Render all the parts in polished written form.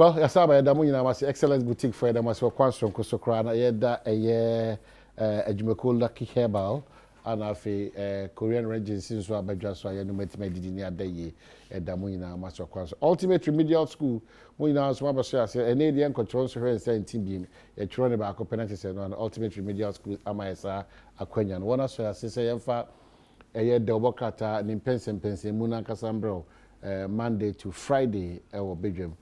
Well, yasaba Adom nyina wase excellent boutique for Adom wase kwanso nkosokra na yeda adwumako Lucky Herbal and afi Korean Regency so abadwa so aye no matima didi ni adaye Adom nyina wase kwanso Ultimate Remedial School mo nyina so abaso ase ene de enkocho so hwe 17 bi e tworo ne ba ko penalty se no Ultimate Remedial School amayesa akwanya no wona so ase se yemfa Dobokata Mpensenpensenmu na kasambro Monday to Friday Badwam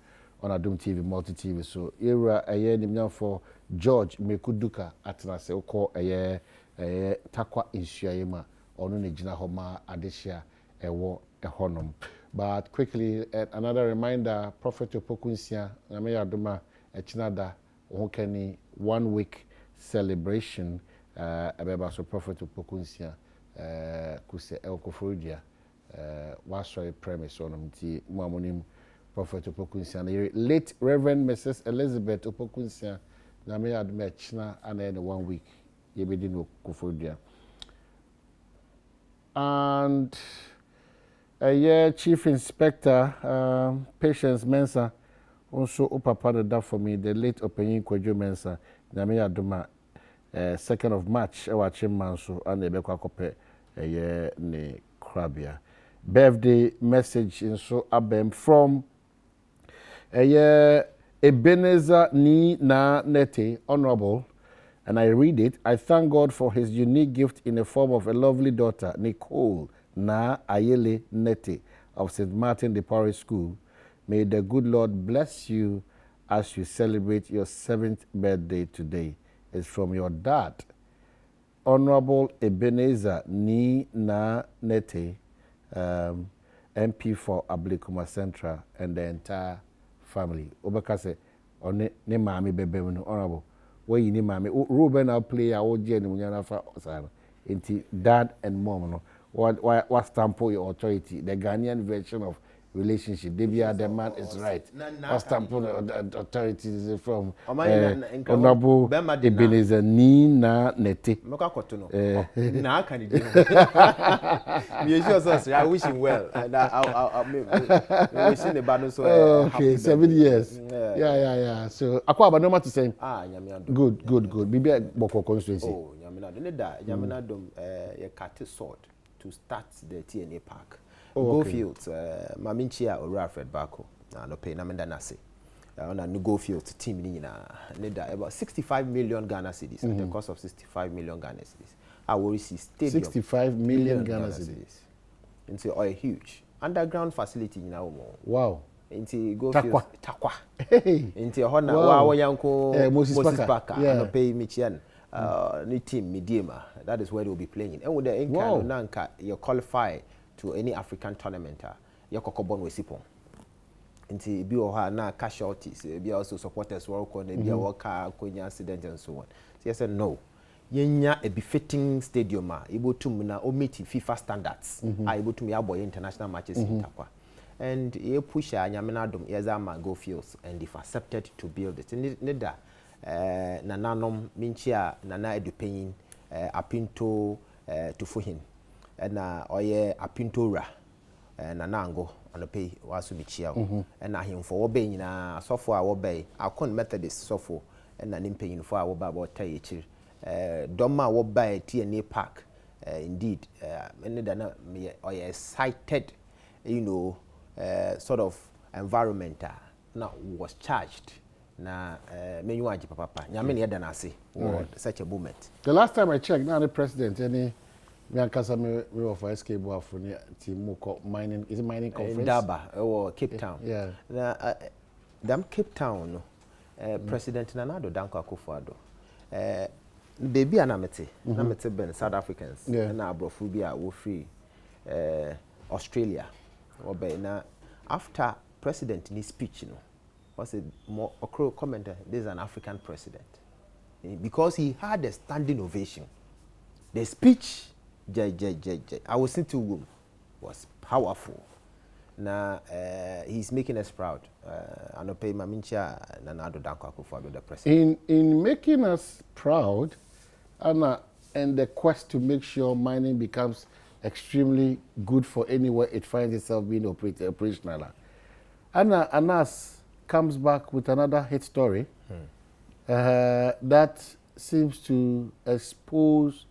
on Adom TV multi TV so era nimnya for George Mekuduka atrase uko takwa insuayema onu ne gina homa adehia ewo ehonom. But quickly another reminder, Prophet Opokunsia na me Adoma echinada ohokani 1 week celebration abeba so Prophet Opokunsia kuse elkofodia wasoi premise on ti muamonim Prophet Opokunsia late Reverend Mrs. Elizabeth Opokunsia na me adme china ana 1 week yebedi no kofodia and Chief Inspector Patience Mensa also upapad that for me the late Openyin Kwadwo Mensa na me adoma 2nd of March e wa chimman so and ebekwa kope ne krabia birthday message in so abem from Ebenezer Ni Na Nete, Honorable, and I read it. I thank God for his unique gift in the form of a lovely daughter, Nicole Na Ayele Nete of St. Martin de Paris School. May the good Lord bless you as you celebrate your 7th birthday today. It's from your dad, Honorable Ebenezer Ni Na Nete, MP for Ablikuma Central and the entire family. Obekase one ne maami bebe no honorable. Where you ni maami Ruben now play a oje ni munyana fa osana. Inti dad and mom no. What stamp your authority? The Ghanaian version of relationship. Debia the man is right. What stamp authority is from Honorable Ebenezer Ni Na Nete. Moka kotono. Na can you? I wish him well. And I'll wishing the band so okay, 7 years. Yeah. So akwa ba no to say. Good. Bibi boko constituency. Oh, Nyamina Adom ye cut sword to start the TNA park. Go fields, Maminchia or Alfred Bako, no pay Namenda Nasi. On a new go fields team need about 65 million Ghana cedis at the cost of 65 million Ghana cedis. I will see stadium 65 million Ghana cedis. Into a huge underground facility now. Wow. Into go fields Takwa. Into a Hona Wayanko Moses Parker. No pay Michian. New team Mediema. That is where they will be playing. And with the Inca Nanka, you qualify to any African tournament, you can go with Sipon. Inti bi o ha na casualties, be also supporters work on, be a worker, accident and so on. So I said no. Yenya a befitting stadium, able to meet FIFA standards, able to me aboy international matches in Takwa. And you push Nyamina Adom Yazama go fields, and if accepted to build it. Neda Nananom Minchia Nana Edupain Apinto to Fuhin. And oye apintora na nango on the pay was be chill and na him for obeying na software obey our con methodist software and an impaying for our baba tay doma obey TNA park indeed many than me or excited sort of environment now was charged na menu aji papa nyame na nase such a moment. The last time I checked now the president any me ankasa me of SK Boafo team mining, is it mining conference? Daba or Cape Town. Yeah. Them Cape Town President Nana Addo Dankwa Akufo-Addo. Baby anamete ben South Africans na abrofu bia wo free Australia. Obe na after president ni speech was a more commenter, this is an African president. Because he had a standing ovation. The speech I was in two room was powerful. Now he's making us proud. Anope Mamincha Nana Addo Dankwa Akufo-Addo the president. In making us proud, Anna, and the quest to make sure mining becomes extremely good for anywhere it finds itself being operational. Anna, Anas comes back with another hit story that seems to expose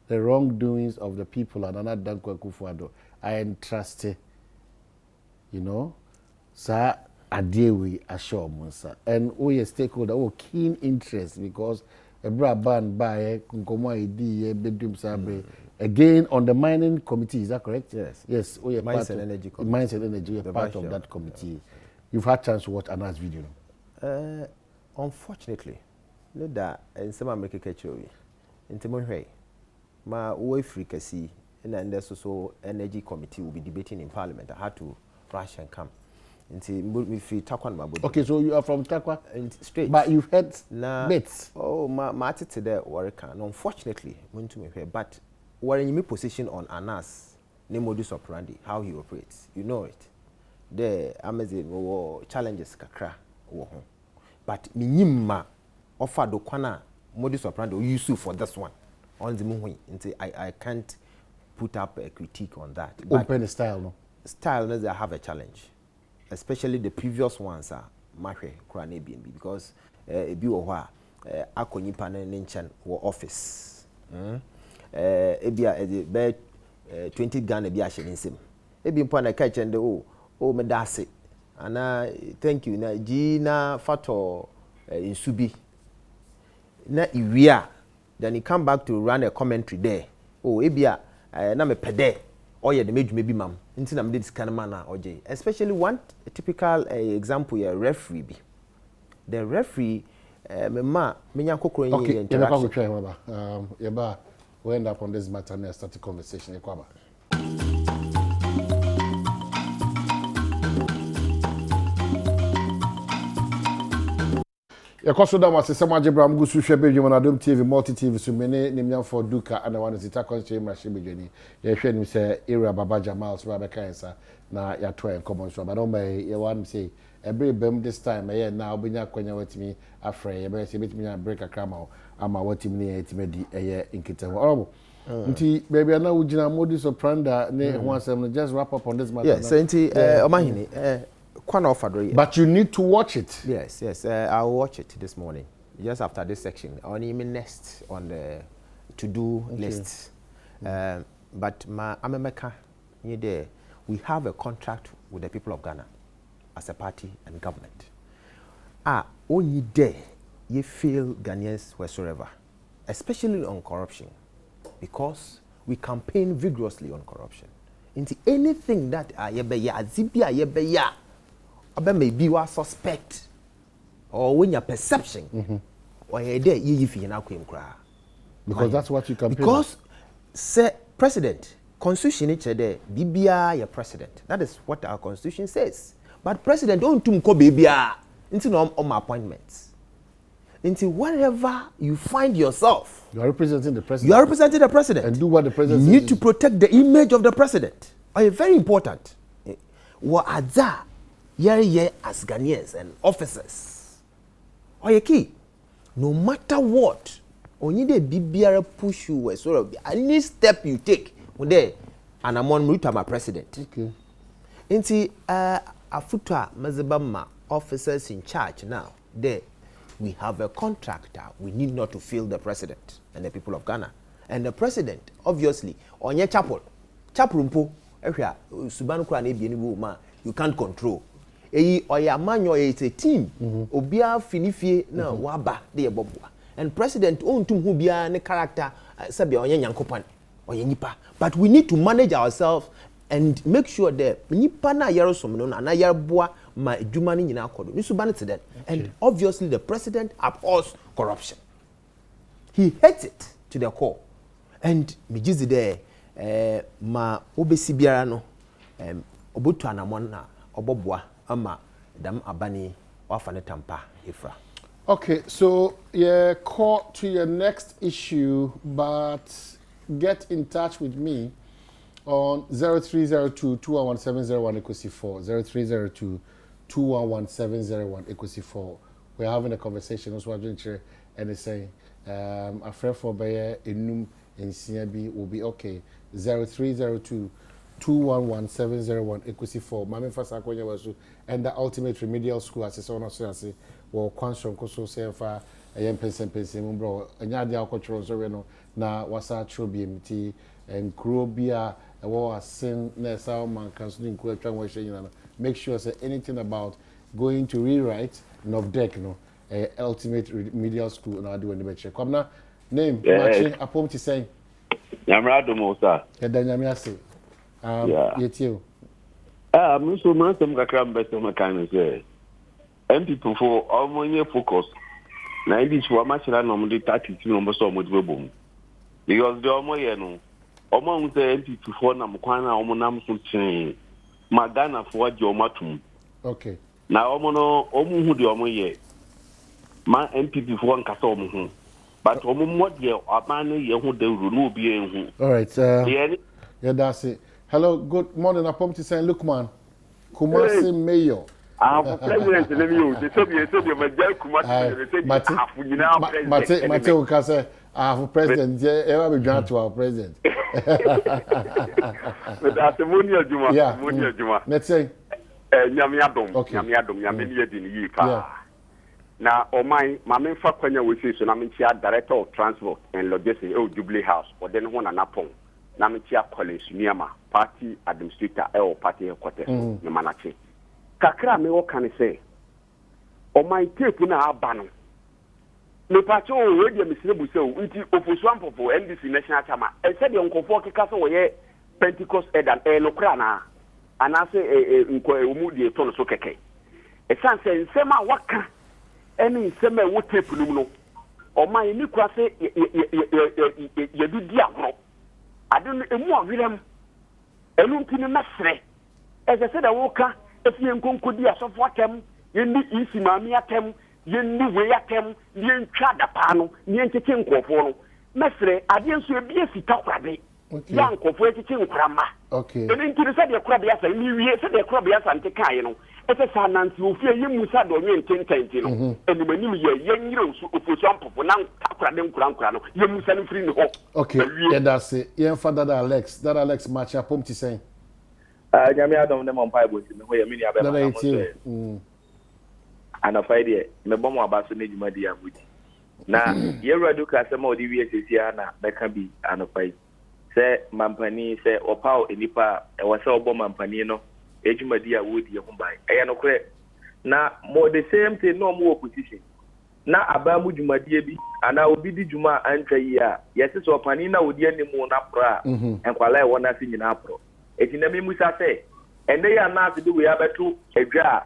the wrongdoings of the people and Nana Dankwa Akufo-Addo. I entrust, you know, sir, adewe assure monsa. And we a stakeholder, keen interest because a ban by Kunkomo ID, Bedroom Sabre. Again, on the mining committee, is that correct? Yes. Yes, we are Mines part and of Energy Committee. Mines and Energy, we are part of that committee. Yeah. You've had chance to watch Anna's video. Unfortunately, no that in some American culture, in Timon my way frequency, and then there's also Energy Committee will be debating in Parliament. I had to rush and come. Okay, so you are from Takwa? Straight. But you've had bits? Oh, my today work. Unfortunately, went to me here, but we're in my position on Anas, ne modus operandi, how he operates. You know it. The Amazon challenges kakra. But minima offer do kwana modus operandi use for this one. On the movie, I can't put up a critique on that. Open style, no? Style, I have a challenge. Especially the previous ones are mahwe kurane BNB because ebi wo hwa akonipa na nchen wo office ebia be 20 Ghana bi ahye nsem ebi mpo na ka chende o me dase ana thank you na ji na fato insubi na iwia then he come back to run a commentary there ebia na me pede oye the medwuma bi mam nti na me dis kan man na oje especially one typical example here referee bi the referee me nya kokoro yin interaction. Okay, we end up on this matter and start the conversation. Yakoso da wase sema Abraham gusu hwebe dwuma na Adom TV multi TV so mene nimnya for duka and one sita constitution machine bedwani ye hwe nim say area Baba Jamal so ba kansa na ya to en common so but don be ye wan say every bem this time ye na obenya kwanya watimi afre ye be say betimi na break akrama ama watimi ne etimedi ye inkita ho nti baby na ugina modus operandi ne ho asem no just wrap up on this matter. Yes, enti omahini but you need to watch it. Yes, I'll watch it this morning. Just after this section. On even next on the to-do list. But Amemeka, we have a contract with the people of Ghana as a party and government. Only there you feel Ghanaians whatsoever, especially on corruption, because we campaign vigorously on corruption. Into anything that ayebeya maybe you are suspect or when your perception or you're there because that's what you campaign. Because say president constitution each there bibia your president, that is what our constitution says, but president don't ko bibia into no appointments into wherever you find yourself, you are representing the president. You are representing the president and do what the president you need to protect the image of the president. Very important. What are that? Yeah, as Ghanaians and officers. Key. No matter what, only the BBR push you where sort of any step you take, there, and I'm on route my president. Okay. Inti afuta mazabama officers in charge now. There, we have a contractor. We need not to fill the president and the people of Ghana. And the president, obviously, on your chapel mpo. You can't control. It's a team. Obia finifie na waba de bobwa. And president ontum hu bia ne character sabe onye nyankopan oye nipa. But we need to manage ourselves and make sure that nipa na yerosom no na yerboa ma adwuma ni nyina akodo. Ni suba to that. And obviously the president abhors corruption. He hates it to the core. And mijizi there ma obesi biara no obotu anamon na obobwa ama dam abani wafane tampa ifra. Okay, so yeah, call to your next issue, but get in touch with me on 0302-211-701 equals 4 0302-211-701 equals 4. We're having a conversation also and it's saying a friend for Bayer Enum in CNB will be okay. 0302 211-701 ekusi 4 mame fasa akonya wasu and the ultimate remedial school as so no so ase wo kwanson koso se fa pensenpensenmu bro anya dia akotro so we no na wasa tro BMT nkro bia wo asen na sa man kan so nkro atwa wo hye nyina no make sure say anything about going to rewrite of deck no ultimate remedial school na do any beche komna name matching apom ti say Adom Osa. Edanyame ase. Yetio. Me so man some kakra mbese me kan say. MPP for almost focus. Na this for match na no de 32 no so mo de bom. Because the omo ye no. Omo say MPP for na mo kwan na omo nam so chen. Magana for je omo atum. Okay. Na omo no omo hu de omo ye. Ma MPP for nkasa omo hu. But what ye all right, yeah, that's it. Hello, good morning. Apom to say, look, man, Kumasi Mayor. I'm president. Let me use Mate Ukase, our president. Yeah, ever be drawn to our president. That's the money of Juma. Yeah, money of Juma. Let's say, Nyamiadom. Okay. Nyamiadom. Nyamiadom. Yipa. Now, my main for Kenya we say so. Namichia Director of Transport and Logistics. Jubilee House. Or then one anapong. Namichia College Niama Party Administrator. Party headquarters. Namanachi. Kakra me what can I say? My tape na abano. Me pacho already Mr. so. Inti Ofosu Ampofo NDC National Chama. I said the Uncle Four Kikaso we Pentecost Edan Lokrana. And I say umudi tono so keke. E san say sema waka. Any sema wo tape no. O my ni kwa say ye di agro. Adon emu awirem. Enu ntini mesre. As I said woka if you nkodi asofo atem yendi isi maami atem yendi we atem yen twa da pa no yen tete nkofo no mesre ade nso ebi esika kwade ya nkofo tete nkrama okay eni ntiri se de kura bia sa ni wie se de kura bia sa nte kan no ese sa nanti ofie yemusa do nwe ntententi no eni manim ye yenyire Ofosu Ampofo na takura de nkura no yemusa ni free no ho okay yeah that's it yen father that Alex match apom ti say Nyamiadom dem on Bible me ho ye me ni abema na mo say ana faide me bomo abaso na djuma di amudi na ye radu ka se ma odi wie sesia na beka bi ana faide se mampani se opao enipa e wase obo mampani no ejuma di awodi ye humbai e no kure na mo the same thing no mo opposition na abamu djuma di bi ana obi di djuma antwa yi a ye se so pani na odi animu na pra enkwala e wona se nyina pro etina me musa se ende ya na ase de we abeto edwa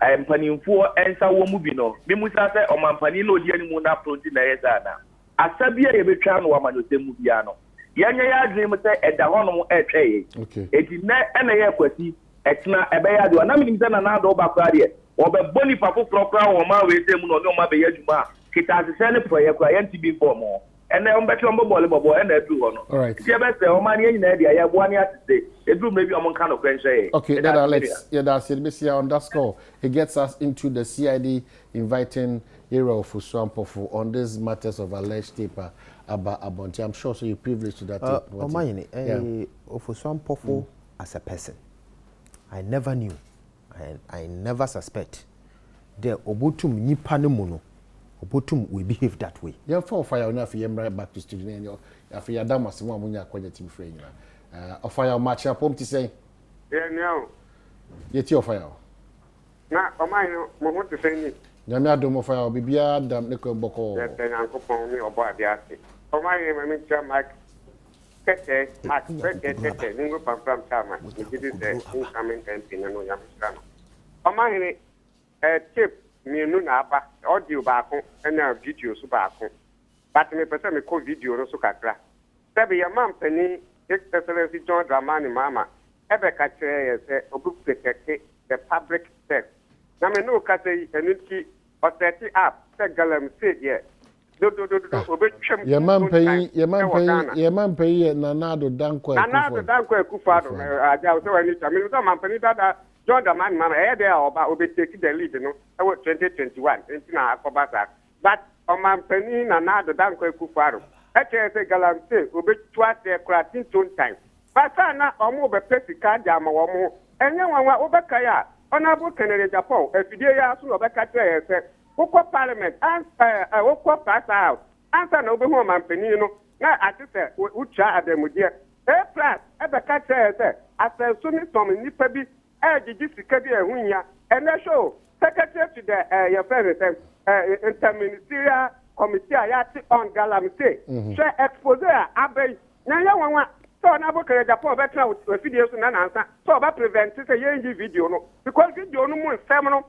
a empanimfo ensa wo mu bi no me musa se o mampani na odi animu na pro ndi na yesa na asabia ye betwa no wa manotemu bia no yanya ya dream se eda hono etwe okay etina ene ye kwasi etina ebe ya do na minim se na na do ba kwa de obe boni papo propra wo ma we se mu no no ma be yaduma kita se ne pro ye kwa ye ntibi form ene on betwa mbo bole bobo ene edu hono all right tie be se o ma ne nyina dia ya bo ani atise edu maybe o mon kan no kwenche okay that Alex yeah that's it be see underscore it gets us into the CID inviting era of Ofosu Ampofo on these matters of alleged taper about Abonti. I'm sure so you're privileged to that. Ofosu Ampofo as a person, I never knew, I never suspect the obotum nipa ne mono, obotum we behave that way. Yeah, for fire na fi right back to studio and ya fi Adom asemo amunya kwanya team friend na. Ofire match apom ti say. Yeah, no. Yeti ofire. Na o mai no mo ho te say ni. Nyamiadom ofire bibia Adam ne ko boko. Yeah, Yankopon ni obo ade ase. O mai me me twa mark kete mark kete ningo pam chama. It is the incoming campaign no yam sra no. O mai ni tip mienu na aba audio baako na video so baako. But me pese me ko video no so kakra. Sabe ya mampani Excellency John Dramani Mama ebe ka kire ye obu protect the public service. Na me no ka say enunti o set up se galam say ye do obetwem ye mampani na nado danko ekufado aja so wani ta me so mampani dada John Dramani Mama e dey oba obetake the lead no e 2021 na akobasa but o mampani na nado danko ekufado e say galam say obetwa the creating tone time Pasana omo be pesika jama womo. Enye wanwa obeka ya Honorable Kennedy Japan efidie ya so obeka tire se wokọ parliament and wokọ pass out answer na obehu mampani no na atise ucha ademudie plus ebeka tire se asenso ni some nipa bi ejiji sika bi ehunya ene show secretary to the your friend interministerial committee ayati on galamity share expose abey na ya wanwa so na bo kere Japan betra with video so na answer so ba prevent say ye video no because video no mu nsem no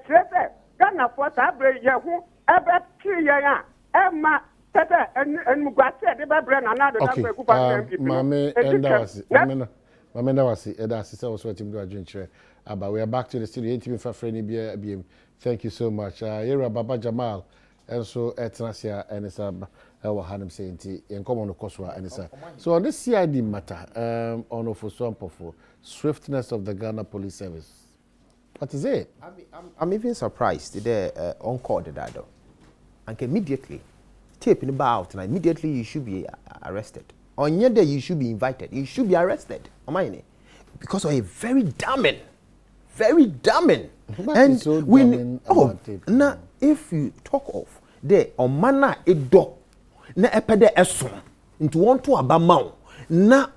chere Ghana for abre ye hu ebe ki ye ya ma tete en mugwate de ba bre na na de na ku pa people mame enda wasi eda sisa was wetim do adwenkyere aba we are back to the studio intimi fa freni bia thank you so much Yera Baba Jamal also etnasia enisa ewa hanum sayinti enkomo no koswa enisa so on this CID matter on Ofosu Ampofo swiftness of the Ghana Police Service, what is it? I'm even surprised they on call the dado and immediately tape in the out and immediately you should be arrested. On your day you should be invited, you should be arrested because of a very damning and so we now if you talk of the on mana edo na epede eso into want to abamao na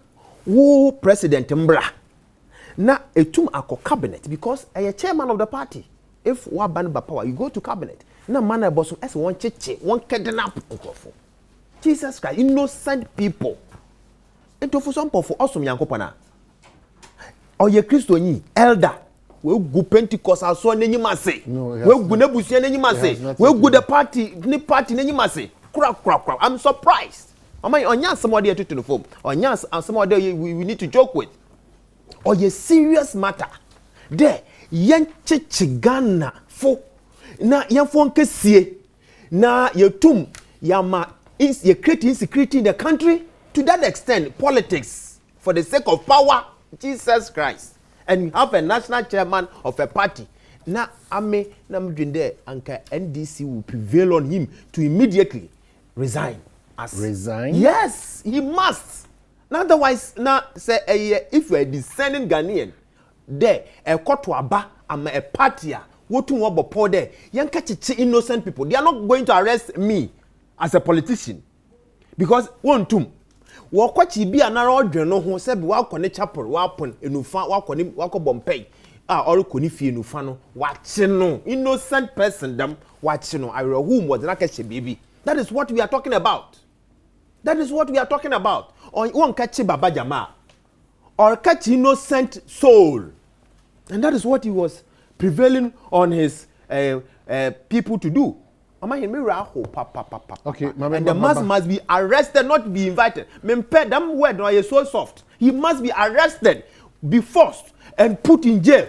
wo president mbra na etum akọ cabinet because a chairman of the party if wa ban ba power you go to cabinet na man e boso as one cheche one kidnap nkofo Jesus Christ innocent people into for some for awesome yankopana oye Kristo yin elder we gu Pentecost aso n'enyim ase we gu nebusia n'enyim ase we gu the party n'enyim ase kra I'm surprised mama onya somebody to the phone onya somebody we need to joke with or a serious matter there yen Ghana fo na yen fo nkesie na yetum yama is ye create insecurity in the country to that extent politics for the sake of power Jesus Christ and you have a national chairman of a party na ame na mdwende anka NDC will prevail on him to immediately resign yes he must. Otherwise, now say if you are a descending Ghanaian, there a court to aba a party, what to want pour there, young catch innocent people. They are not going to arrest me as a politician because one tomb. What be another order no who said walk on a chapel, walk on Bombay, or Kunifi Nufano, watching no innocent person, them watching no. I whom was like a baby. That is what we are talking about. Or one catch Baba Jama or catch innocent soul. And that is what he was prevailing on his people to do. Okay, and the man must be arrested, not be invited. That word no is so soft. He must be arrested, be forced, and put in jail.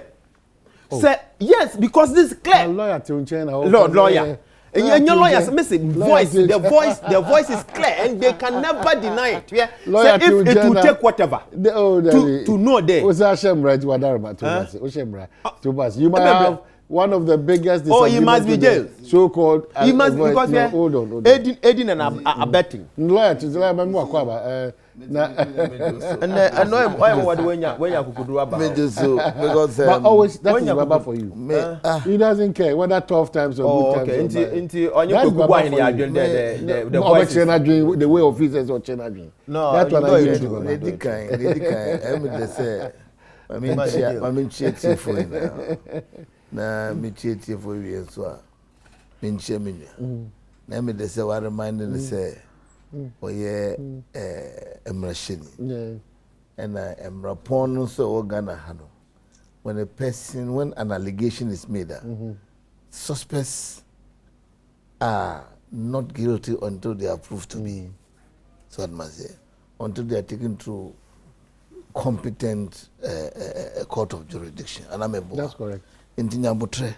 Say yes, because this is clear. Lawyer. And your lawyers missing voice. The voice is clear, and they can never deny it. Yeah. So if it will take whatever to know there. You might have one of the biggest. Oh, he must be jailed. So-called. He must because hold on. Aiding and abetting. Lawyer to the member. And I know what when you could do about because but always that is Baba for you. He doesn't care whether 12 times or good times. Into on your the voice the way officers or Chenadrin. No, that's what I mean. For na me chetie for we so me nche me na me de say wa remind me say oye emrashini and emrapon so Ghana hano when an allegation is made suspects are not guilty until they are proved to be so that must say until they are taken to competent court of jurisdiction and that's correct. Intinya botre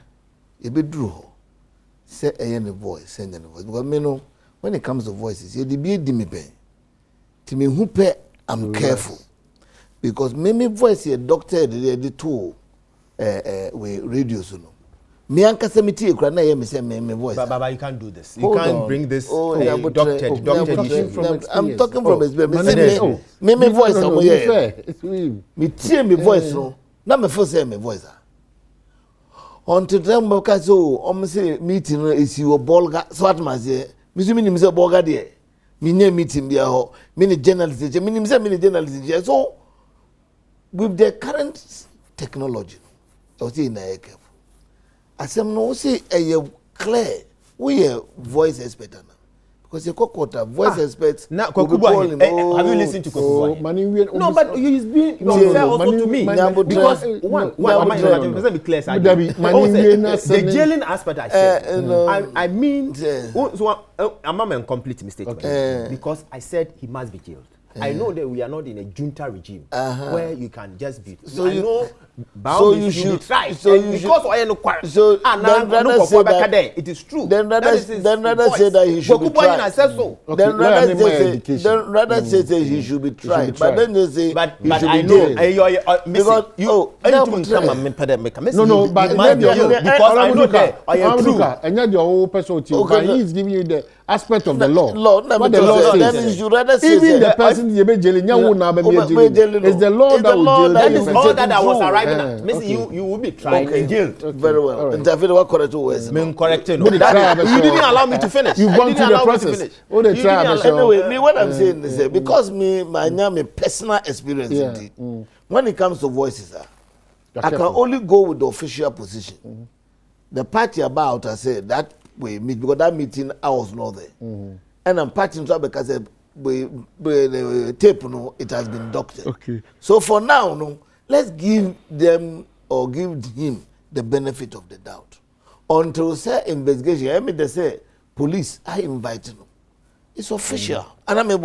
ebedru say any voice send any voice because me know when it comes to voices you be me pen ti me hu pe I'm careful because me voice a doctor the tool we radio so no Me ankasa me tie kura na ye me say me voice. Baba, you can't do this. You Hold can't on. bring this Doctor issue. I'm talking from experience. Me voice am here. Me tie me voice no. Na me feel say me voice. Until them because so say meeting is your bolga so what ma say. Me so me nim say bolga there. Me nye meeting bia ho. Me ni journalist. Me nim say me ni journalist. So with the current technology, I was in a careful. As I'm no say a clear, we are voice expert now. Because you quota voice experts. Now, have you listened to Kokubu? No, but he's being fair also to me. Because let me clear side. The jailing aspect I said. I mean, so I'm not a complete mistake because I said he must be jailed. I know that we are not in a junta regime where you can just be. So I know. So you should be tried. So you because I know. So then rather say that it is true. Then rather say that he should be tried. Then rather say he should be tried. But then they say he should be jailed. Because you no. But because I know that I am true. And yet your whole person, but he is giving you the aspect of the law. What the law says. Then you should rather say even the person you be jailing, it's the law that will jail. That is all that I was arriving at. You will be tried and jailed. Very well. And David, what correct words? Me correct no. You didn't allow me to finish. You've gone through the process. Anyway, me what I'm saying is because my personal experience indeed. When it comes to voices, I can only go with the official position. The party about I said that way because that meeting I was not there. And I'm partying to because the tape no it has been doctored. Okay. So for now no, let's give them or give him the benefit of the doubt. Until say investigation, I mean they say police I invited them. It's official. And I mean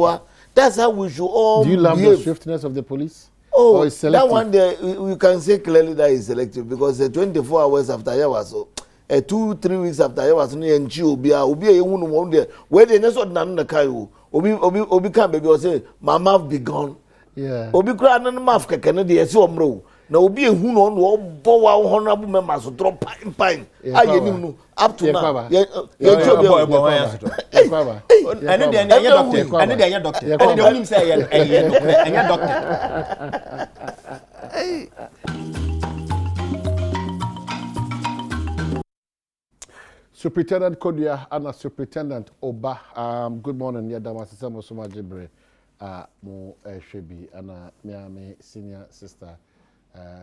that's how we should all do you love the swiftness of the police? Oh, that one there we can say clearly that is selective because 24 hours after I was so 2-3 weeks after I was near and obi a who no there where they just not na kai obi can baby or say my mouth be gone. Yeah. Obi kra na mouth keke na dey so omro. Na obi ehu no no bo wa honorable members so drop pine. Ayenim no up to now. And the doctor. And the only say and doctor. Superintendent Kodia and Superintendent Oba. Good morning. Yeah, Damas Semo Soma Jibre. Mo Shebi and my senior sister,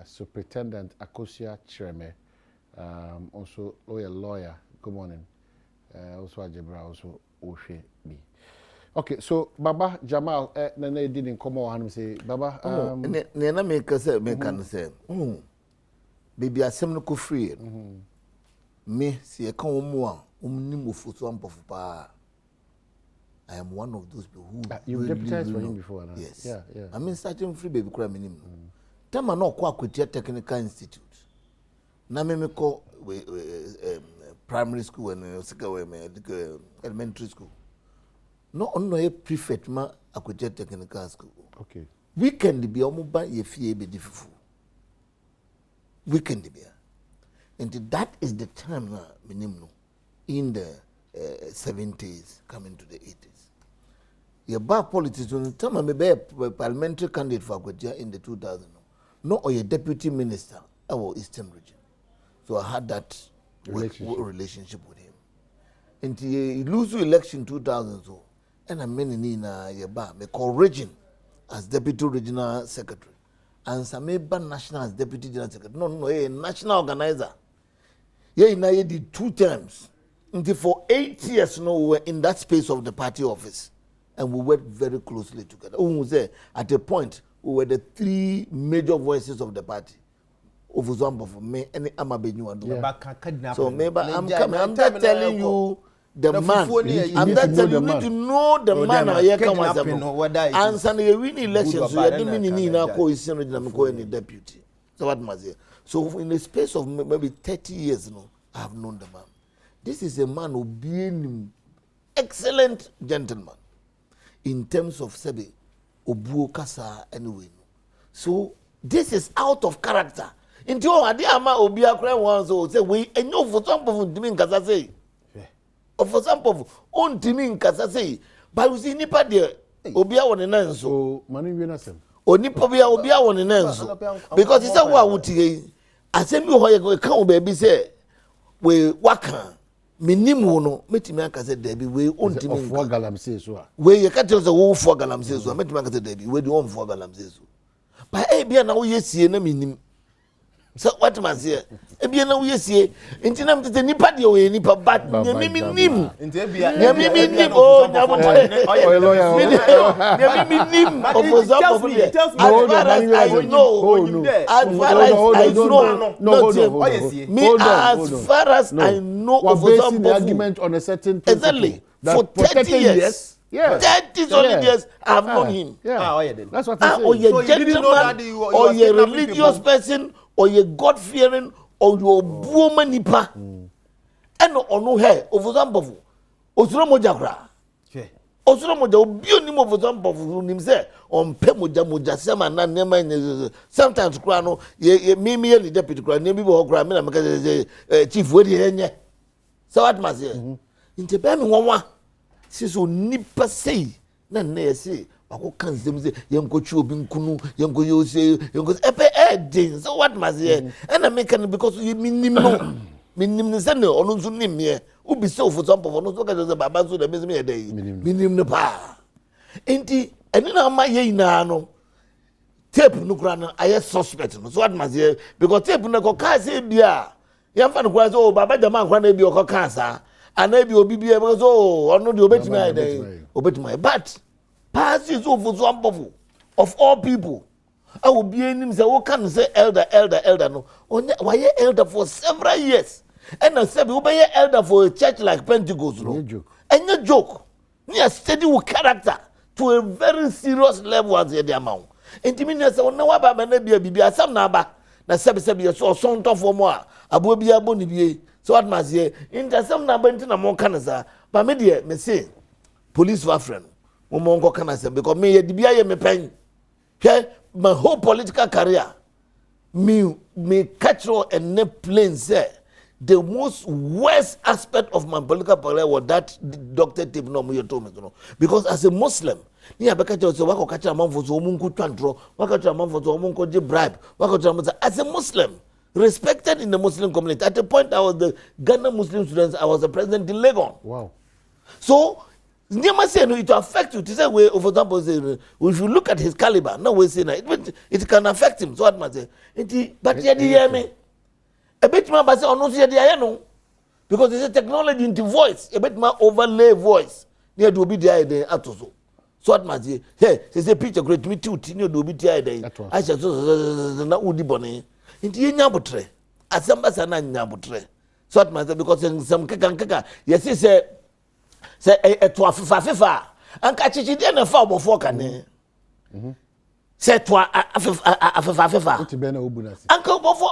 Superintendent Akosia Chireme. Also lawyer. Good morning. Also Jibra, also Oshebi. Okay, so Baba Jamal, Nene didn't come on and say, Baba. Nena make us say, baby, I seem to free. Me see a come nim Ofosu Ampofo pa. I am one of those people who you've deputized for him before now. Yes. Yeah. I mean starting free baby cry minim. Time I no kwa Kwetia Technical Institute. Na me call primary school and elementary school. No a prefect ma Kwetia Technical School. Okay. Weekend be omuba ye fie be difufu. Weekend be. And that is the time in the 70s coming to the 80s. Your bar politics when the time I be a parliamentary candidate for Akwetia in the 2000. No, or your deputy minister our Eastern region. So I had that relationship with him. And he lose the election 2000 so, and I mean in your bar me call region as deputy regional secretary, and some national as deputy general secretary. No, a national organizer. Yeah, I did 2 terms. Until for 8 years, we were in that space of the party office. And we worked very closely together. At a point, we were the 3 major voices of the party. Ofosu Ampofo, me, and Amabenyu. So maybe I'm coming. I'm just telling you the man. I'm just telling you need to know the man. And some you win elections, so you didn't mean na ko Eastern region ko any deputy. So what must say? So in the space of maybe 30 years, I have known the man. This is a man who being excellent gentleman in terms of Sebe, Obuo Kasa anyway. So this is out of character. Into ade ama obi akra won so say we enyo Ofosu Ampofo ntimi nkasa say. Ofosu Ampofo ontimi nkasa say. But you see nipa de obi a won nan so. Oh, mani wi na sem. Onipa bia obi a won nan so. Because he say wo a wotie asem bi ho ye ka o ba bi say we waka minimu no metimi aka say da bi we ontimi of galamsey so a. We ye ka tell say wo for galamsey so metimi aka say da bi we di on for galamsey so. But bia na wo yesie na minim. So what man say? Bia na wo yesie nti na mtete nipa de we nipa but nyami nim. Nti bia nyami nim oh nyamo Oh lawyer. nyami nim Ofosu Ampofo. As far as I know Ofosu Ampofo Ampofo argument on a certain principle. exactly for 30 years. Yeah. 30 solid years I've known him. Yeah. That's what I say. Or you're gentleman, or you're a religious person, or you're God-fearing, or you're woman nipa. And no hair, Ofosu Ampofo. Osuro moja kra. Osuro moja obi oni mo Ofosu Ampofo nim say on pe moja sema na nema sometimes kra no ye me the deputy kra ne bi bo kra me na make chief we dey enye. So what must say? Inte be me wonwa. Siso nipa sei na say wako kansem say yenko chi obi nkunu yenko yo say yenko epe din. So what must say? And I make because you minim say no onu nso nim me ubi say Ofosu Ampofo no so ka say baba so da me me dey minim ne pa enti eni na ma ye ina no tape no kura no aye suspect no. So what must say? Because tape no ko ka say bia yamfa no kura say oh baba jama kura na bi o ka sa anabi obi bia because oh ono de obetimi aye dey obetimi. But pass is Ofosu Ampofo of all people. I will be in him say, oh, can say elder no. Why elder for several years? And I said, we be elder for a church like Pentecost, no. And no joke. Me a steady with character to a very serious level as the amount. And to me, I say, oh, no, about my baby, I some naba. Na sebi so son to for more. Abu bi aboni bi. So what must say? In the some naba into na mo kanasa. But me dear, me say, police were friend. Mo mo ngo kanasa because me ye di aye me pen. Okay? My whole political career, me catch and ne plain say the most worst aspect of my political career was that Dr. Tip no me told me to know. Because as a Muslim, ni abeka tell say wako catch a man for so munku twantro, wako catch a man for so munku je bribe, wako catch a man as a Muslim, respected in the Muslim community. At the point I was the Ghana Muslim students, I was the president in Legon. Wow. So Nema say no, it will affect you. To say we, for example, say if you look at his caliber, no we say no, it can affect him. So what must say? But you hear me? A bit more, but say oh no, say no, because there's a technology into voice. A bit more overlay voice. Near to be there atoso. So what must say? Hey, say picture great me too. Tinyo do be there. I shall so na udi bone. Into nyabutre. Asamba na nyabutre. So what must say? Because in some kaka, yes, he say. Say to afifa anka chichide na fa obofo kane say to afifa Oti be na obunasi anka obofo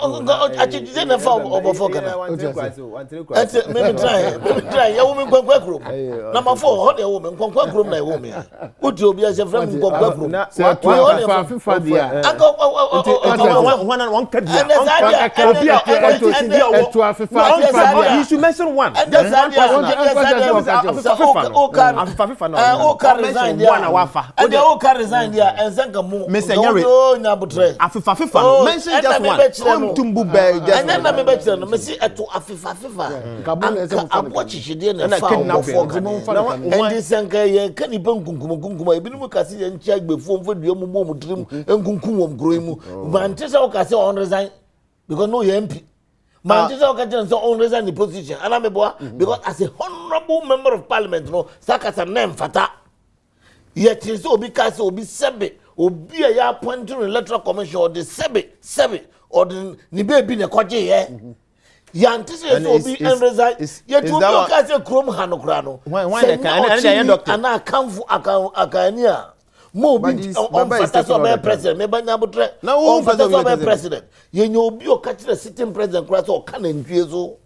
chichide na fa obofo kane me try ya wo me kwankwa krom number 4 ho de wo me kwankwa krom na wo me oti obi a se fra me kwankwa krom say to afifa dia anka one kadi obi a to afifa you should mention one. Oka resign there. And the Oka resign there and Sanka Mo. Afifa. Mention just one. And then I bet you, Messi to Afifa. I watch it then and this Sanka can you bung Kunkuma? I've been Mukasi and check before for the Omo dream and Kunkum Groimu. Manchester Ocasio on resign because no MP. Manchester Ocasio on resign the position. And I'm because as a honorable member of parliament, no, Sakasa name fata. Yet is Obi Kasi Obi Sebe, Obi a appointed electoral commission or the Sebe, or the Nibe bin a Koji, eh? Yantis Obi and resign. Yet you look at a chrome Hanokrano. Why and I come for Akania. Mo bi on fata president me banya botre na on fata president ye nyo obi o ka kire sitting president kura so ka na ntwie so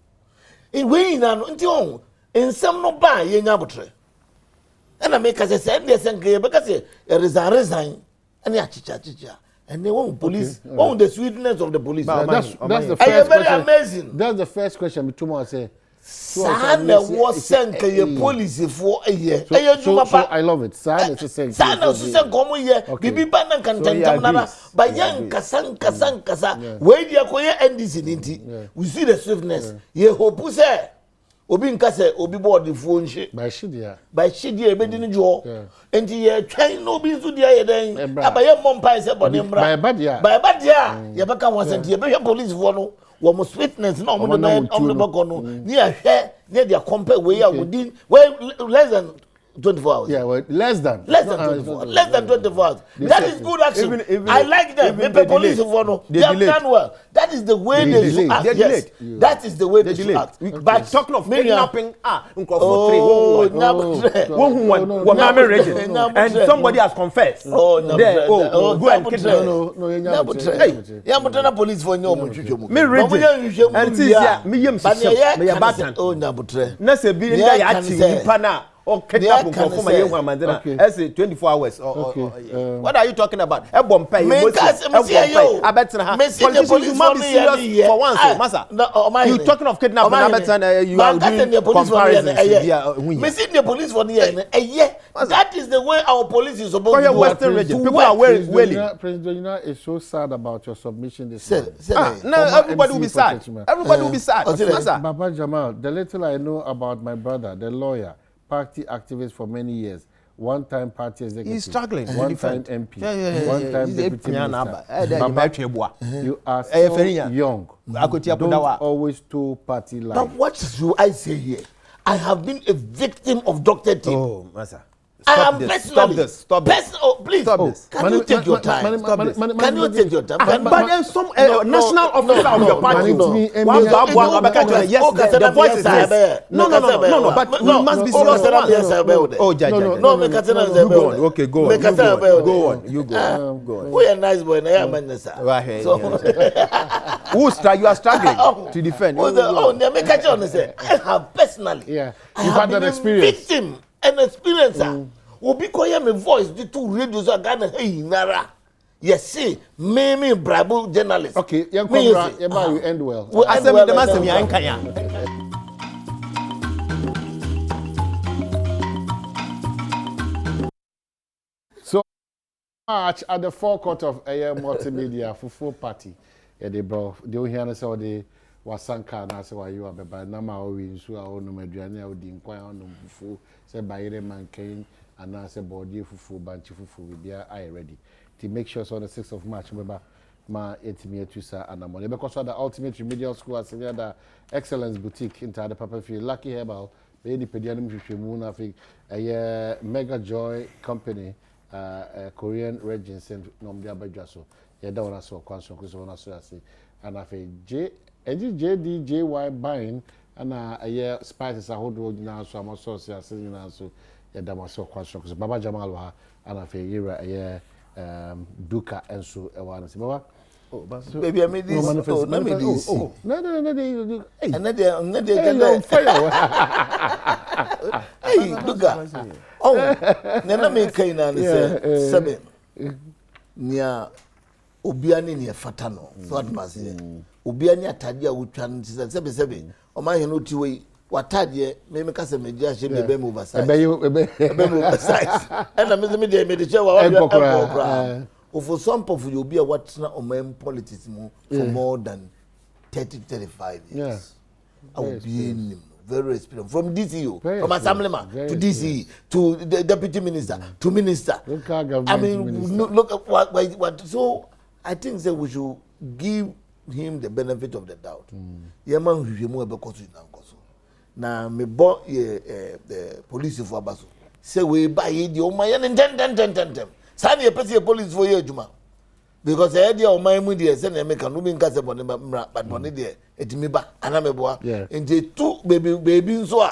in we na no nti on ensem no ba ye nya botre e na me ka se se ndie senke ye be ka se resign ene achicha And they want police, want the sweetness of the police. That's the first question. Very amazing. That's the first question. Tomorrow say. Sana was sent to your police for a year. So I love it. Sana is saying. Sana is saying, "Come here." Bibi bana kantantamana. Bayan kasa. Where dia koye NDC ninti. We see the swiftness. Ye hope say. Obi nkase obi board the phone she. By shidia ebe di njo. Enti ye twan no bi nso dia ye den. Abaye mompai se body mra. By badia. Ye beka wan sent ye be police for no. Wo sweetness na omo the bako no. Ni ahwe ni dia compare we ya within less than 24 hours. Yeah, well, less than 24 hours. That is good action. Even I like them. The police they have done well. That is the way they should act. Yes. That is the way they should act. But talking of kidnapping, and somebody has confessed. Go and kidnap. No, police for no. Me region. And me yem or kidnap from my young mandana. I say 24 hours. What are you talking about? Adom pay. I bet politicians must be serious for once, Massa. You talking of kidnapping? You are doing comparisons. Missing the police for the year. That is the way our police is supposed to do. Western region. People are willing. President is so sad about your submission this morning. No, everybody will be sad. Everybody will be sad. Baba Jamal, the little I know about my brother, the lawyer, party activist for many years, one-time party executive. He's struggling. One-time MP. One-time deputy minister. You are so young. Don't always do party life. But what should I say here? I have been a victim of Dr. Tim. Oh, Massa. Stop this. Please. Stop this. Can you take your time? Can you take your time? But then some national officer of your party. Yes, the voice is yes. No. But we must be serious. Oh, Judge. No, okay, go on. You go on. We are nice boy. You are struggling to defend. I have personally. Yeah, you've had that experience. Victim and experiencer. Obi koye me voice the two radios are Ghana hey nara. Yes, see, me bravo journalist. Okay, you end well. I said the master me ankanya. So March at the forecourt of a multimedia for full party. Yeah, they bro. They hear us all the wasanka na say why you are by nama o we so a no maduane a odi nkwan no fufu say bayire mankan and now say body fufu banchi fufu we be are ready to make sure so on the 6th of March remember ma etimi etusa anamone because the ultimate remedial school as the excellence boutique into the papa feel lucky herbal be the pediatric hwehwemu na fi mega joy company Korean regency no mde abadwa so ye da wona so kwanso ko so wona so ase and afi JDJY buying and spices ahodo nyina so am sauce ase nyina so ye da ma so kwanso ko so Baba Jamal wa and afi yira duka enso e wa no se baba baby I made this no hey duka nena me kai na ne se sebe nia obiani ne fata no so admase obiani atade a wotwa no sebe o ma he no ti we watade me ka se meji ahye me be me oversize be me oversize and me de che wa Ofosu Ampofo you be a watchna o man politics mo for more than 30-35 years. I will be in very experienced from DCO, from assemblyman to DCE to the deputy minister to minister. I mean, look at what. So I think that we should give him the benefit of the doubt. Yaman hwehwemu ebekoso nankoso. Na me bo the police for abaso. Say we buy the o man ten. Sani ye pese police for ye adwuma. Because I had your mind with the send make no bin kase bone but bone there etimi ba anameboa nti two baby so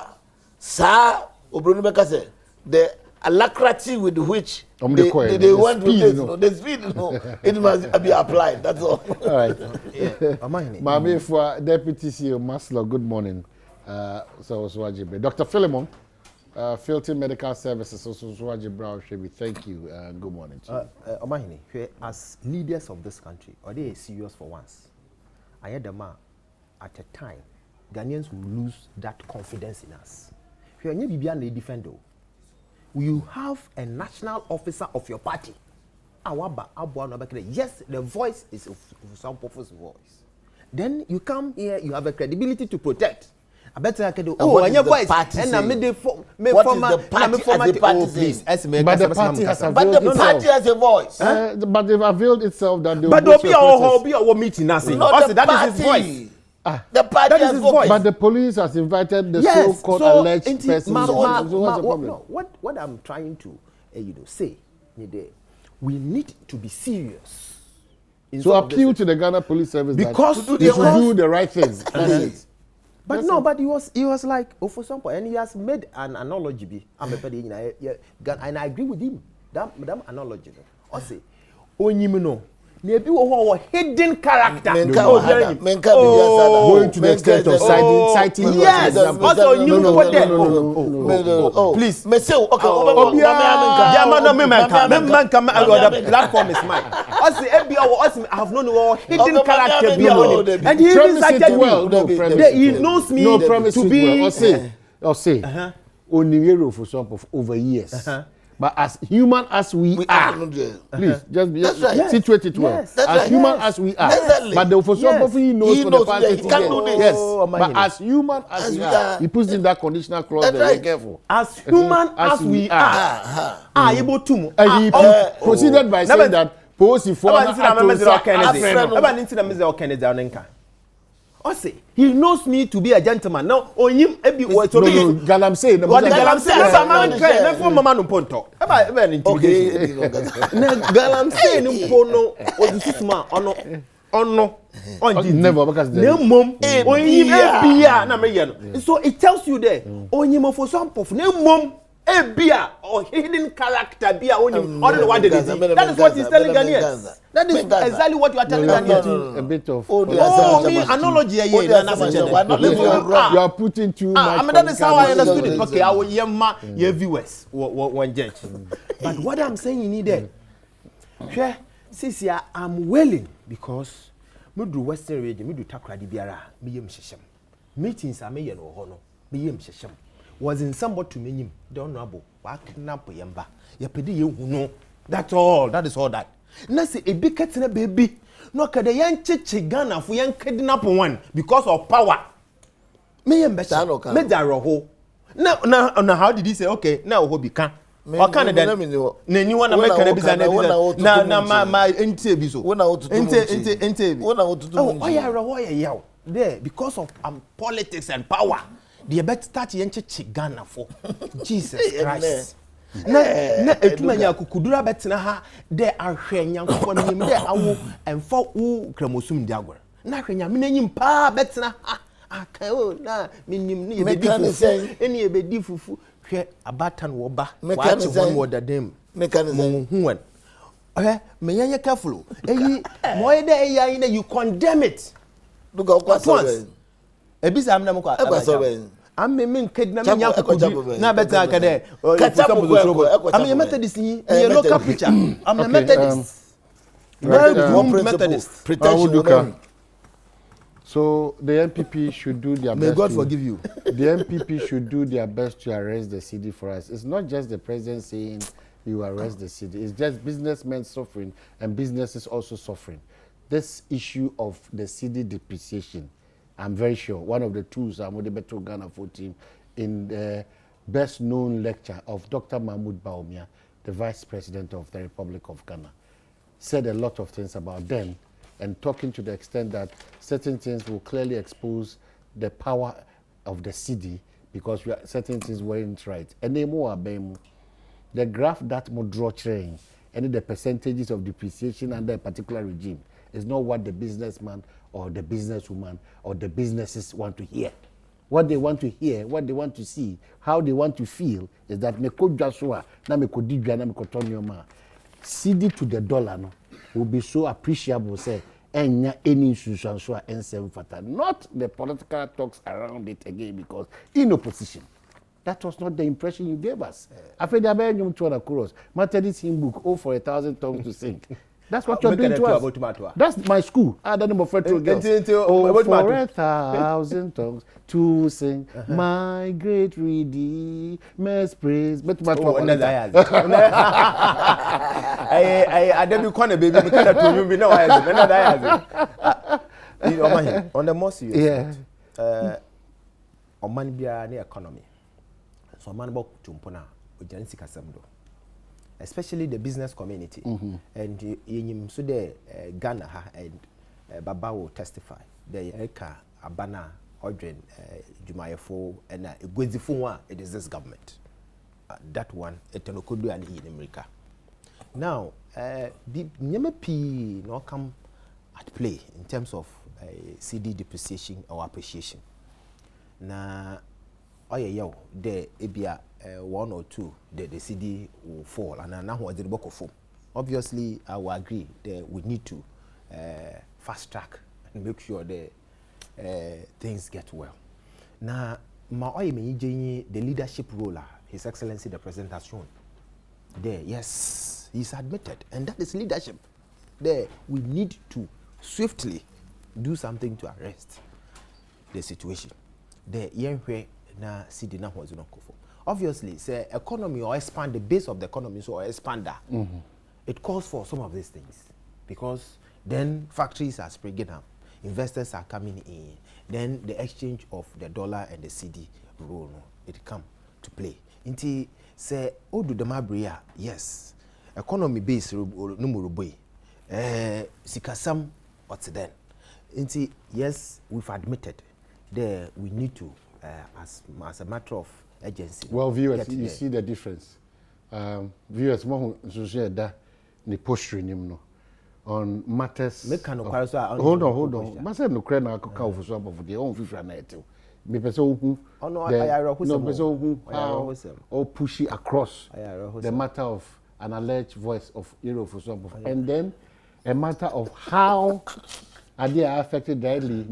sa obro no be kase the alacrity with which they want the speed it must be applied, that's all right. Mami for deputy CEO Maslow, good morning. So Wajibe Dr. Philemon Filthy Medical Services, also Swaji Brown Shebi. Thank you. Good morning to you. Omahini, as leaders of this country, are they serious for once? I had them at a time, Ghanaians will lose that confidence in us. You have a national officer of your party. Yes, the voice is Ofosu Ampofo's voice. Then you come here, you have a credibility to protect. I bet I can do. Oh, and your voice. And I made the party please. But the party has a voice. But they've availed itself that they will. But there'll be a meeting nothing. That is his voice. The party has voice. But the police has invited the so-called alleged person. What I'm trying to say, we need to be serious. So appeal to the Ghana Police Service because they should do the right thing. But no, but he was like Ofosu Ampofo, and he has made an analogy. And I agree with him. That analogy. I say, Onyimino. Maybe a hidden character. Going to the extent of citing. Yes. Also, no. Please. The platform is mine. I have known hidden character. And he even cited me. He knows me to be. I'll say. Only for some over years. But as human as we are, please just situate it well. As human as we are, but the Ofosu Ampofo he knows for the past 50 years. Yes, but as human as we are, he puts in that conditional clause there. Be careful. As human as we are, able to. And he proceeded by saying that Posi for he knows me to be a gentleman. Now, on him, Galamsey. What the Galamsey? I'm trying. For Mama Ponto. Okay. Galamsey no pono. Or this is ma. No. Never because no mom. On him, na me. So it tells you there. On him for some puff. No mom. A beer or hidden character beer on him. That is what he's telling Ghanaians. That is exactly what you are telling Ghanaians. A bit of analogy. You are putting too much. I mean, that is how I understood it. Okay, I will your viewers one judge. But what I'm saying you need that. Sisia, I'm willing because me do Western region, me do Takradi Biara, me yem sheshem. Meetings are me yen or hono, me yem sheshem. Was in somebody to mean him, don't know about kidnap yamba. Ya pedi you know. That's all. That is all that. Nasi a big cat in a baby. No kada yan chichi Ghana for yan kidnap one because of power. Me and better. Me daroho. Now how did he say okay? Now who become? What kind of then? Nani one American business. Na my interview so. Interview. Oh yeah, there because of politics and power. The better start yenche Ghana for Jesus Christ. Na etumanya kukudura betina ha de ahwe nyankopon nim de awo emfa wo kramosum diagor. Na ahwe nya menanyim pa betina ha aka o na menim ni ebedi eni ebedi fufu hwe abatan wo ba wachi won wo dadem mechanism huan meyanye careful eyi moye de eyi na you condemn it. Look at what ebisa amna mko I'm mean kid na na better akade I'm a Methodist in a local preacher. I'm a Methodist. Methodist. So the MPP should do their best. May God forgive you. The MPP should do their best to arrest the cedi for us. It's not just the president saying you arrest the cedi. It's just businessmen suffering and businesses also suffering. This issue of the cedi depreciation, I'm very sure one of the tools I'm with the Beto Ghana 14 in the best known lecture of Dr. Mahmoud Bawumia, the Vice President of the Republic of Ghana, said a lot of things about them and talking to the extent that certain things will clearly expose the power of the cedi because certain things weren't right. And they more the graph that more draw train and the percentages of depreciation under a particular regime is not what the businessman or the businesswoman or the businesses want to hear. What they want to hear, what they want to see, how they want to feel is that cedi to the dollar no, will be so appreciable, say, any institution and fata. Not the political talks around it again because in opposition. That was not the impression you gave us. After the Abel 200 crores, Methodist hymn book, oh, for 1,000 tongues to sing. That's what you're doing to us. That's my school. I don't know for girls. Oh, for 1,000 tongues to sing my great Redeemer's praise. But I don't corner baby. On the most serious note, on man be an economy. So man about tumpona ujansi kasamdo. Especially the business community. And you so the Ghana and Baba will testify. The Eka Abana Odrin Jumayefo and Gwezifua, it is this government. That one etanokudu and in America. Now Nyemepi no come at play in terms of CD depreciation or appreciation. Na oye the ebia 1 or 2 the CD will fall and now what the book of form. Obviously I will agree that we need to fast track and make sure the things get well. Now ma oye me the leadership role His Excellency the President has shown there. Yes, he's admitted, and that is leadership. There we need to swiftly do something to arrest the situation. The where na CD na was not for. Obviously, say economy or expand the base of the economy so or expander. It calls for some of these things because then factories are springing up, investors are coming in, then the exchange of the dollar and the CD role it come to play. Inti say odu the mabria yes economy base numero boy sikasam what's then inti yes we've admitted there we need to as a matter of agency. Well, viewers, you see the difference. Viewers, more so that the posturing him on matters. Hold on. Myself no credit na ka Ofosu Ampofo the own fifra na etel. Me pese ohu. Or push it across the matter of an alleged voice of Ofosu Ampofo, and then a matter of how are they affected directly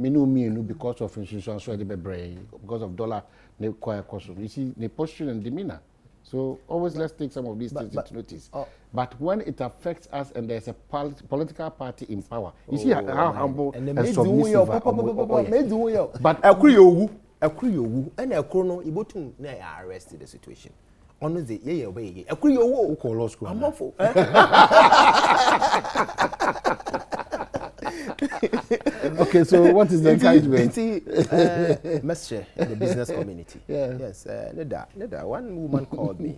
because of institutions because of dollar you see the posture and demeanor. So always let's take some of these things into notice. But when it affects us and there's a political party in power, you see how humble and submissive. But arrested the situation. Okay, so what is the encouragement? Message the business community. Yes, Neda, one woman called me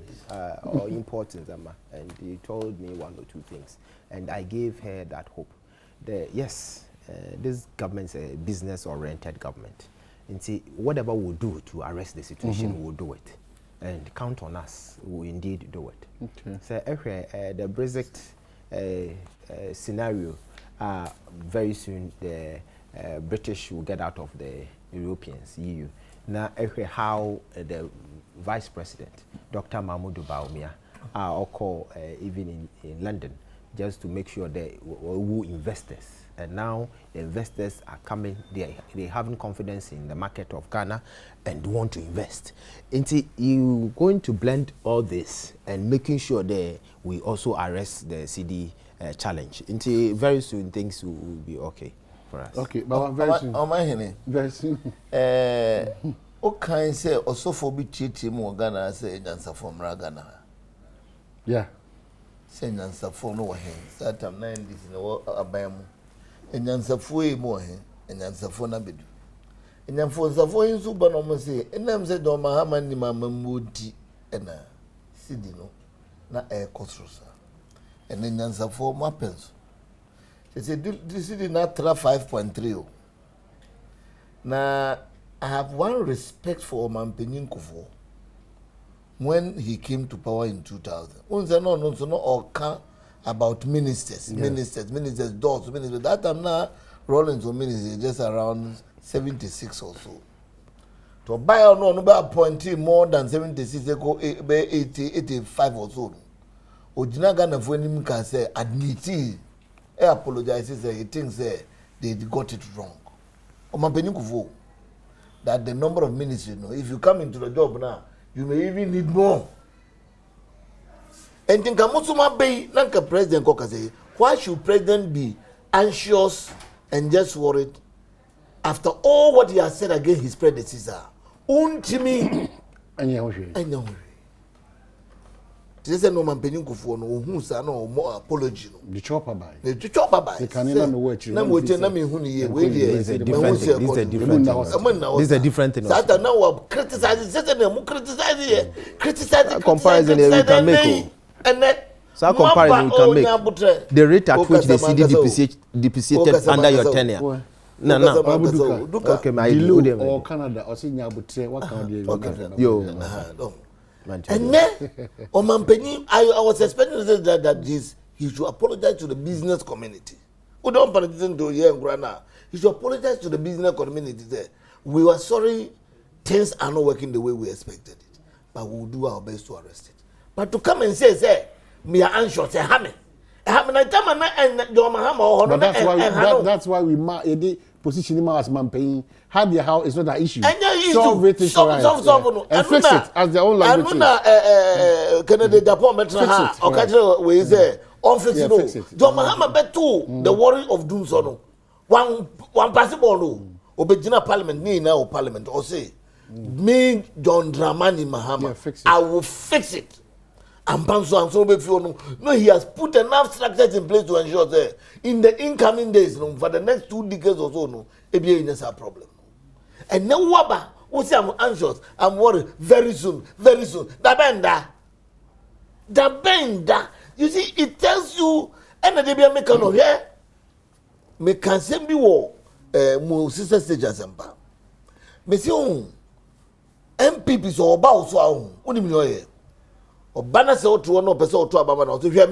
or important and he told me 1 or 2 things, and I gave her that hope. This government is a business-oriented government, and see whatever we'll do to arrest the situation, we'll do it, and count on us. We'll indeed do it. Okay. So the Brexit scenario. Very soon the British will get out of the Europeans, EU. Now, how the Vice President, Dr. Mahmoud Bawumia, or call even in London, just to make sure they who investors. And now the investors are coming, they having confidence in the market of Ghana and want to invest. Into you going to blend all this and making sure that we also arrest the CD challenge. Until very soon things will be okay for us. Okay, but very soon. Very soon. Okay, say also for be cheating more Ghana say nyansa from Ghana. Yeah. Say nyansa for no hen. That time 90s no abayamu. Nyansa for e mo hen, nyansa for na bedu. Nyansa for in so ba no mo say, enam say do ma ha man ni mama mudi ena sidi no na e kosrosa. And then answer for my pens. They said this is not 5.3. Now I have one respect for Badwam Mpensenpensenmu when he came to power in 2000. No or about ministers, doors, ministers. That time now Rollins or ministers just around 76 or so. To buy or no appointee more than 76, they go 80, 85 or so. Ojina Ghana for him can say admit he apologizes, he thinks they got it wrong. Badwam Mpensenpensenmu that the number of ministers, if you come into the job now, you may even need more. And think Kamusuma Bay, Nanka President Kokase, why should President be anxious and just worried after all what he has said against his predecessor? Untimi and this is no man penny for no who's no more apology. The chopper by the chopper by the canina no word. This is a different thing. That now criticizing, criticizing comparison we can make. And that so comparison we can make. The rate at which the CD depreciated under your tenure. No. Okay, my or Canada or senior butre. What can you and then, Omampeni, I was expecting that he should apologize to the business community. We don't politician to here in Ghana. He should apologize to the business community there. We were sorry things are not working the way we expected it, but we'll do our best to arrest it. But to come and say, me are anxious, say, Hammy. But that's why we position him as Mampeni. Have the how it's not an issue. Solve it, solve and fix it as their own language. Canada, Japan, Metra, or Kaja, we say, on fix it. John Mahama bet too. The worry of doom so one possible no. Obejina Parliament, me now Parliament, or say, me John Dramani Mahama, I will fix it. And Panso and so no, he has put enough structures in place to ensure that in the incoming days, for the next 2 decades or so, no, ABA is a problem. And now, Waba, who say I'm anxious, I'm worried very soon. The benda. You see, it tells you, and the DBA make no here. Me can send me war, mo sister stage asempa. Me see MPP so about so what do you mean? Obana se otu no pese otu ababa na otu hwe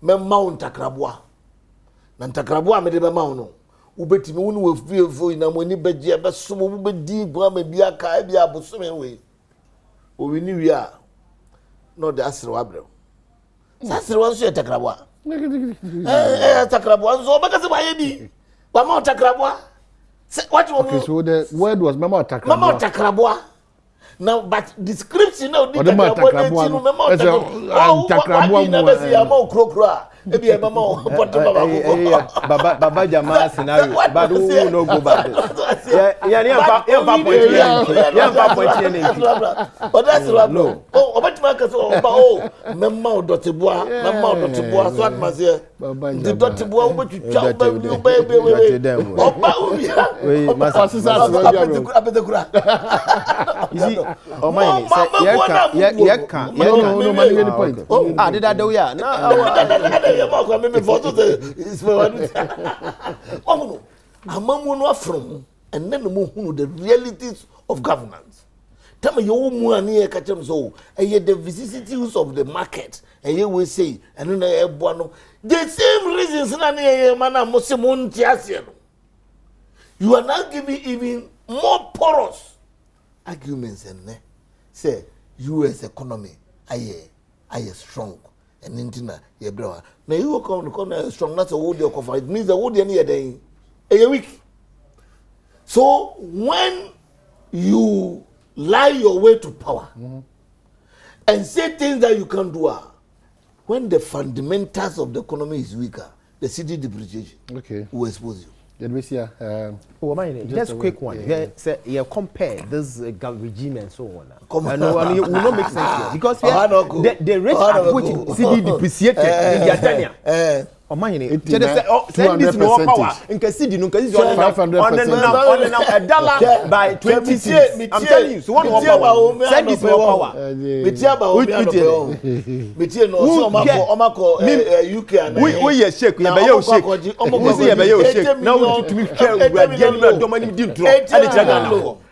me mount takrabua na takrabua me de be mount no ubetimi wonu wefuefo ina mo ni beje be somo bu bedi gwa ma bia ka bia abosome we owi ni wi a no de asere wabre sasere won so takrabua takrabua so obaka se baye bi wa mount takrabua what you okay so the word was mount takrabua. Now, but description now, the Baba Jama scenario, but who no go back? But that's right. No. Oh, about Marcus, oh, Mamma Dottibois, so much here. The Dottibois, what you chop, baby. Oh my, ah, did I do ya? No, and then the realities of governance. Tell me your money, catch them so, and yet the vicissitudes of the market, and you will say, and then the same reasons, you are now giving even more porous arguments and say US economy aye strong and intina ye bra na you come strong not a wood your cover it means the wood any day a week. So when you lie your way to power and say things that you can't do, when the fundamentals of the economy is weaker, the cedi depreciation will expose you. Just a quick one. You compare this regime and so on. And it will not make sense here because the rate at which CD depreciated in their tenure. Send this more power. In case CD, no, because on $1 by 26. I'm telling you, so one more power. Send this more power. UK and we shake. We shake. Now we to me share. We are getting the money due to.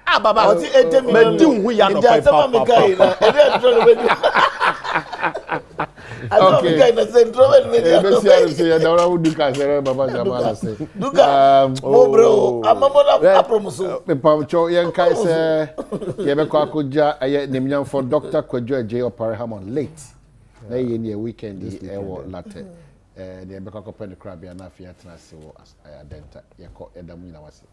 Ah, Baba, men do we are not okay. For Dr. Kwadwo J. Oparahamon late. Na ye weekend this latte. The Beka Kopen crab ya na fia tena se wo adenta. Ye ko edam nyina wase.